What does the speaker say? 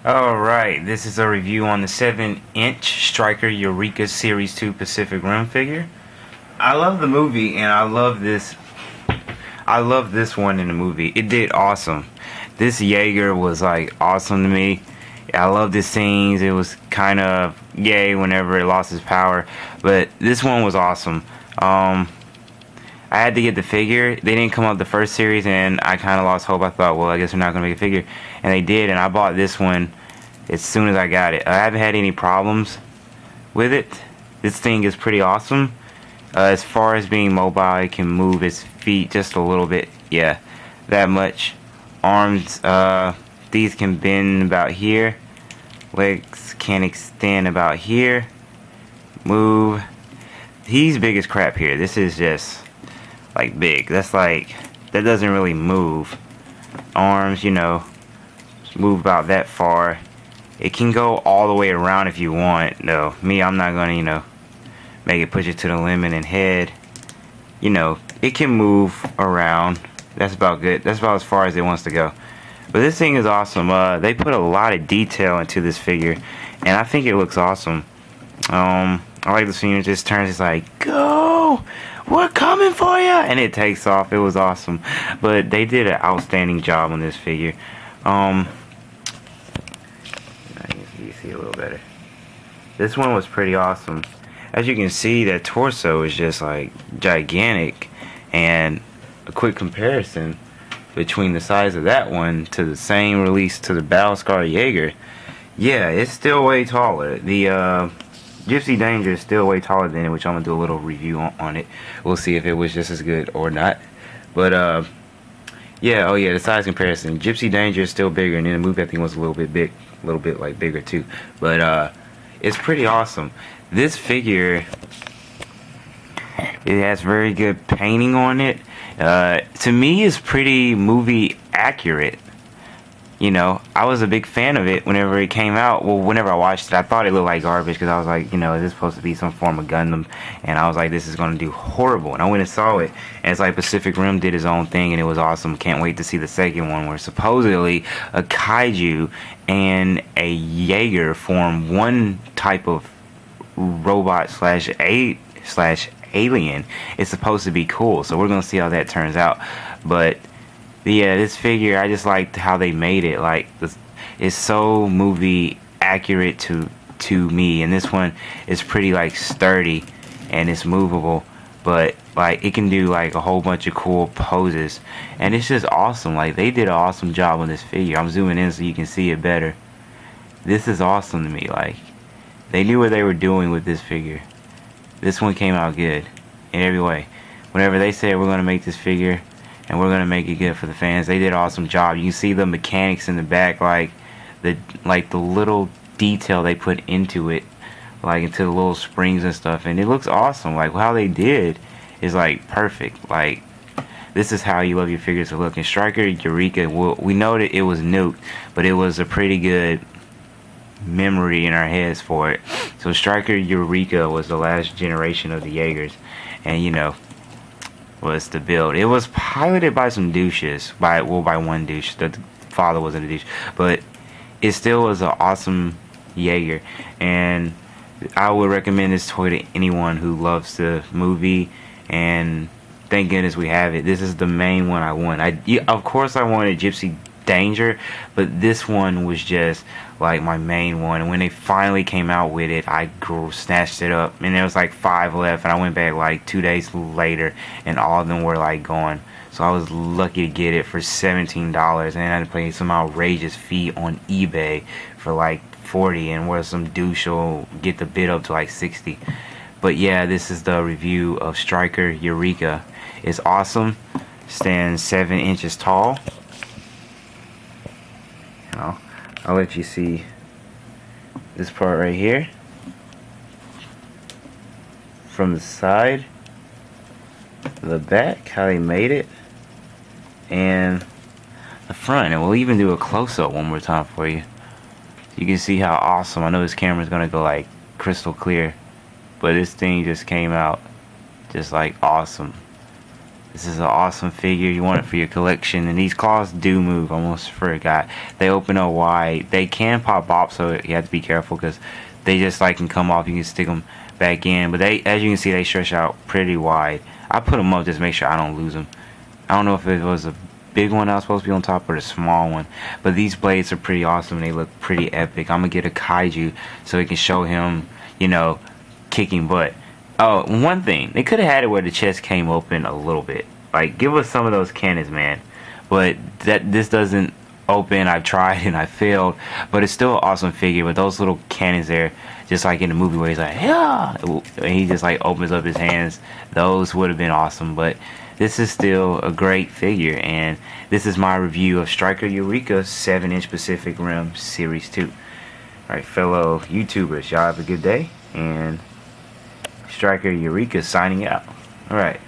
Alright, this is a review on the 7-inch Striker Eureka Series 2 Pacific Rim figure. I love the movie, and I love this one in the movie. It did awesome. This Jaeger was like awesome to me. I love the scenes. It was kind of yay whenever it lost its power, but this one was awesome. I had to get the figure. They didn't come out the first series, and I kind of lost hope. I thought, well, I guess we're not going to make a figure. And they did, and I bought this one as soon as I got it. I haven't had any problems with it. This thing is pretty awesome. As far as being mobile, it can move its feet just a little bit. Yeah, that much. Arms, these can bend about here. Legs can extend about here. Move. He's big as crap here. This is just like big. That doesn't really move. Arms, move about that far. It can go all the way around if you want. No, me, I'm not gonna, make it push it to the limit. And head, it can move around. That's about good. That's about as far as it wants to go. But this thing is awesome. They put a lot of detail into this figure, and I think it looks awesome. I like the scene it just turns. It's like, go, we're coming for you, and it takes off. It was awesome. But they did an outstanding job on this figure. You see a little better. This one was pretty awesome. As you can see, that torso is just like gigantic, and a quick comparison between the size of that one to the same release to the Battlescar Jaeger. Yeah, it's still way taller. The Gypsy Danger is still way taller than it, which I'm gonna do a little review on it. We'll see if it was just as good or not. But yeah, the size comparison. Gypsy Danger is still bigger, and then the movie I think was a little bit like bigger too. But it's pretty awesome. This figure, it has very good painting on it. To me, it's pretty movie accurate. I was a big fan of it whenever it came out. Well, whenever I watched it, I thought it looked like garbage because I was like, is this supposed to be some form of Gundam? And I was like, this is going to do horrible. And I went and saw it, and it's like Pacific Rim did his own thing, and it was awesome. Can't wait to see the second one, where supposedly a kaiju and a Jaeger form one type of robot slash alien. It's supposed to be cool, so we're gonna see how that turns out. But yeah, this figure, I just liked how they made it. Like, it's so movie accurate to me, and this one is pretty like sturdy and it's movable, but like it can do like a whole bunch of cool poses, and it's just awesome. Like, they did an awesome job on this figure. I'm zooming in so you can see it better. This is awesome to me. Like, they knew what they were doing with this figure. This one came out good in every way. Whenever they said we're gonna make this figure and we're gonna make it good for the fans, they did an awesome job. You can see the mechanics in the back, like the little detail they put into it, like into the little springs and stuff, and it looks awesome. Like, how they did is like perfect. Like, this is how you love your figures to look. And Striker Eureka, we know that it was nuked, but it was a pretty good memory in our heads for it. So Striker Eureka was the last generation of the Jaegers, and was the build. It was piloted by some douches, by one douche. The father wasn't a douche, but it still was an awesome Jaeger, and I would recommend this toy to anyone who loves the movie. And thank goodness we have it. This is the main one I want. Of course I wanted Gypsy Danger, but this one was just like my main one. And when they finally came out with it, I snatched it up, and there was like 5 left, and I went back like 2 days later, and all of them were like gone. So I was lucky to get it for $17, and I had to pay some outrageous fee on eBay for like 40, and where some douche will get the bid up to like 60. But yeah, this is the review of Striker Eureka. It's awesome. Stands 7 inches tall. I'll let you see this part right here from the side, the back, how they made it, and the front. And we'll even do a close-up one more time for you. You can see how awesome. I know this camera's gonna go like crystal clear, but this thing just came out just like awesome. This is an awesome figure. You want it for your collection. And these claws do move. Almost forgot. They open up wide. They can pop off, so you have to be careful because they just like can come off. You can stick them back in. But they, as you can see, they stretch out pretty wide. I put them up just to make sure I don't lose them. I don't know if it was a big one that was supposed to be on top or the small one. But these blades are pretty awesome. They look pretty epic. I'm going to get a kaiju so we can show him, you know, kicking butt. Oh, one thing, they could have had it where the chest came open a little bit. Like, give us some of those cannons, man. But this doesn't open. I've tried and I failed. But it's still an awesome figure with those little cannons there. Just like in the movie where he's like, yeah, and he just like opens up his hands. Those would have been awesome. But this is still a great figure. And this is my review of Striker Eureka 7-inch Pacific Rim Series 2. Alright, fellow YouTubers, y'all have a good day. And Striker Eureka signing out. Alright.